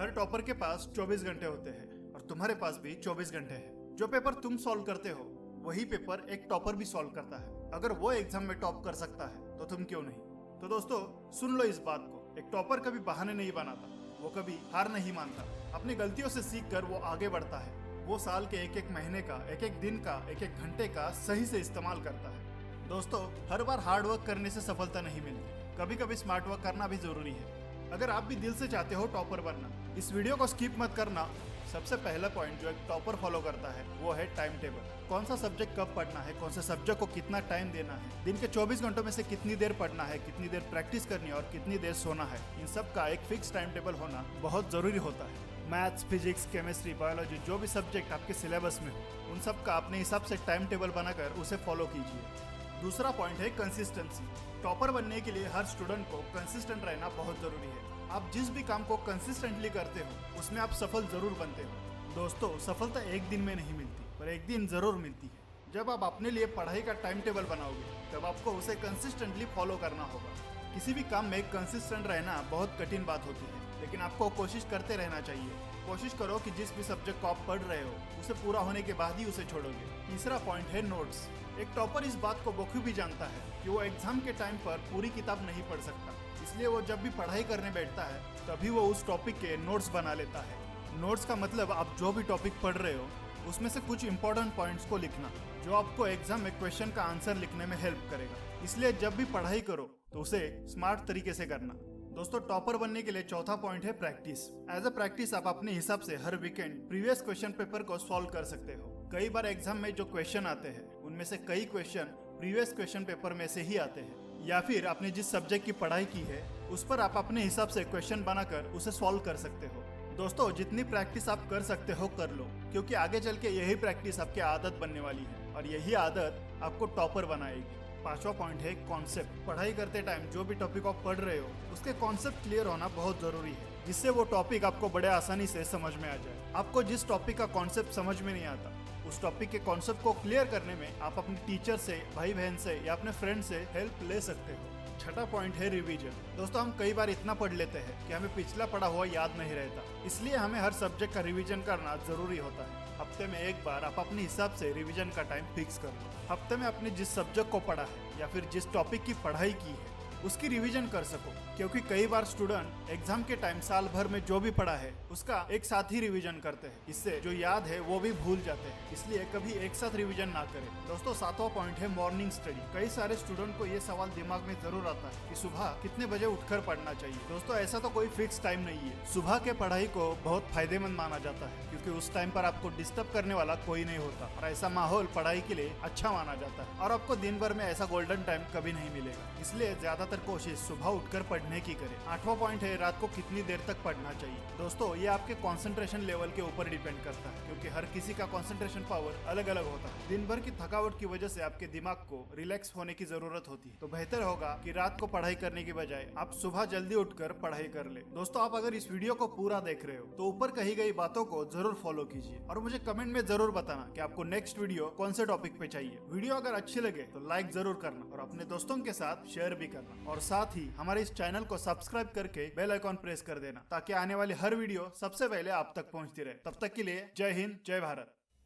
हर topper के पास 24 घंटे होते हैं और तुम्हारे पास भी 24 घंटे हैं। जो पेपर तुम सॉल्व करते हो वही पेपर एक टॉपर भी सॉल्व करता है। अगर वो एग्जाम में टॉप कर सकता है तो तुम क्यों नहीं। तो दोस्तों सुन लो इस बात को, एक टॉपर कभी बहाने नहीं बनाता, वो कभी हार नहीं मानता। अपनी गलतियों से सीख कर वो आगे बढ़ता है। वो साल के एक एक महीने का, एक एक दिन का, एक एक घंटे का सही से इस्तेमाल करता है। दोस्तों हर बार हार्ड वर्क करने से सफलता नहीं मिलती, कभी कभी स्मार्ट वर्क करना भी जरूरी है। अगर आप भी दिल से चाहते हो टॉपर बनना, इस वीडियो को स्किप मत करना। सबसे पहला पॉइंट जो एक टॉपर फॉलो करता है वो है टाइम टेबल। कौन सा सब्जेक्ट कब पढ़ना है, कौन से सब्जेक्ट को कितना टाइम देना है, दिन के 24 घंटों में से कितनी देर पढ़ना है, कितनी देर प्रैक्टिस करनी है और कितनी देर सोना है, इन सब का एक फिक्स टाइम टेबल होना बहुत जरूरी होता है। मैथ्स, फिजिक्स, केमिस्ट्री, बायोलॉजी, जो भी सब्जेक्ट आपके सिलेबस में हो उन सब का अपने हिसाब से टाइम टेबल बनाकर उसे फॉलो कीजिए। दूसरा पॉइंट है कंसिस्टेंसी। टॉपर बनने के लिए हर स्टूडेंट को कंसिस्टेंट रहना बहुत जरूरी है। आप जिस भी काम को कंसिस्टेंटली करते हो उसमें आप सफल जरूर बनते हो। दोस्तों सफलता एक दिन में नहीं मिलती, पर एक दिन जरूर मिलती है। जब आप अपने लिए पढ़ाई का टाइम टेबल बनाओगे तब आपको उसे कंसिस्टेंटली फॉलो करना होगा। किसी भी काम में कंसिस्टेंट रहना बहुत कठिन बात होती है, लेकिन आपको कोशिश करते रहना चाहिए। कोशिश करो कि जिस भी सब्जेक्ट को आप पढ़ रहे हो उसे पूरा होने के बाद ही उसे छोड़ोगे। तीसरा पॉइंट है नोट्स। एक टॉपर इस बात को बखूबी जानता है कि वो एग्जाम के टाइम पर पूरी किताब नहीं पढ़ सकता, इसलिए वो जब भी पढ़ाई करने बैठता है तभी वो उस टॉपिक के नोट्स बना लेता है। नोट्स का मतलब आप जो भी टॉपिक पढ़ रहे हो उसमें से कुछ इंपॉर्टेंट पॉइंट्स को लिखना, जो आपको एग्जाम में क्वेश्चन का आंसर लिखने में हेल्प करेगा। इसलिए जब भी पढ़ाई करो तो उसे स्मार्ट तरीके से करना। दोस्तों टॉपर बनने के लिए चौथा पॉइंट है प्रैक्टिस। एज अ प्रैक्टिस आप अपने हिसाब से हर वीकेंड प्रीवियस क्वेश्चन पेपर को सॉल्व कर सकते हो। कई बार एग्जाम में जो क्वेश्चन आते हैं उनमें से कई क्वेश्चन प्रीवियस क्वेश्चन पेपर में से ही आते हैं, या फिर आपने जिस सब्जेक्ट की पढ़ाई की है उस पर आप अपने हिसाब से क्वेश्चन बनाकर उसे सॉल्व कर सकते हो। दोस्तों जितनी प्रैक्टिस आप कर सकते हो कर लो, क्योंकि आगे चल के यही प्रैक्टिस आपकी आदत बनने वाली है और यही आदत आपको टॉपर बनाएगी। पांचवा पॉइंट है कॉन्सेप्ट। पढ़ाई करते टाइम जो भी टॉपिक आप पढ़ रहे हो उसके कॉन्सेप्ट क्लियर होना बहुत जरूरी है, जिससे वो टॉपिक आपको बड़े आसानी से समझ में आ जाए। आपको जिस टॉपिक का कॉन्सेप्ट समझ में नहीं आता उस टॉपिक के कॉन्सेप्ट को क्लियर करने में आप अपने टीचर से, भाई बहन से या अपने फ्रेंड से हेल्प ले सकते हो। छठा पॉइंट है रिवीजन। दोस्तों हम कई बार इतना पढ़ लेते हैं कि हमें पिछला पढ़ा हुआ याद नहीं रहता, इसलिए हमें हर सब्जेक्ट का रिवीजन करना जरूरी होता है। हफ्ते में एक बार आप अपने हिसाब से रिवीजन का टाइम फिक्स कर लो। हफ्ते में आपने जिस सब्जेक्ट को पढ़ा है या फिर जिस टॉपिक की पढ़ाई की है उसकी रिवीजन कर सको, क्योंकि कई बार स्टूडेंट एग्जाम के टाइम साल भर में जो भी पढ़ा है उसका एक साथ ही रिवीजन करते हैं। इससे जो याद है वो भी भूल जाते हैं, इसलिए कभी एक साथ रिवीजन ना करें। दोस्तों सातवां पॉइंट है मॉर्निंग स्टडी। कई सारे स्टूडेंट को ये सवाल दिमाग में जरूर आता है कि सुबह कितने बजे उठकर पढ़ना चाहिए। दोस्तों ऐसा तो कोई फिक्स टाइम नहीं है। सुबह के पढ़ाई को बहुत फायदेमंद माना जाता है, क्योंकि उस टाइम पर आपको डिस्टर्ब करने वाला कोई नहीं होता और ऐसा माहौल पढ़ाई के लिए अच्छा माना जाता है और आपको दिन भर में ऐसा गोल्डन टाइम कभी नहीं मिलेगा। इसलिए ज्यादातर कोशिश सुबह उठकर पढ़ने की करें। आठवां पॉइंट है रात को कितनी देर तक पढ़ना चाहिए। दोस्तों ये आपके कंसंट्रेशन लेवल के ऊपर डिपेंड करता है, क्योंकि हर किसी का कंसंट्रेशन पावर अलग अलग होता है। दिन भर की थकावट की वजह से आपके दिमाग को रिलैक्स होने की जरूरत होती है, तो बेहतर होगा कि रात को पढ़ाई करने की बजाय आप सुबह जल्दी उठकर पढ़ाई कर ले। दोस्तों आप अगर इस वीडियो को पूरा देख रहे हो तो ऊपर कही गई बातों को जरूर फॉलो कीजिए और मुझे कमेंट में जरूर बताना कि आपको नेक्स्ट वीडियो कौन से टॉपिक पे चाहिए। वीडियो अगर अच्छी लगे तो लाइक जरूर करना और अपने दोस्तों के साथ शेयर भी करना, और साथ ही हमारे इस चैनल को सब्सक्राइब करके बेल आइकॉन प्रेस कर देना, ताकि आने वाली हर वीडियो सबसे पहले आप तक पहुंचती रहे। तब तक के लिए जय हिंद, जय भारत।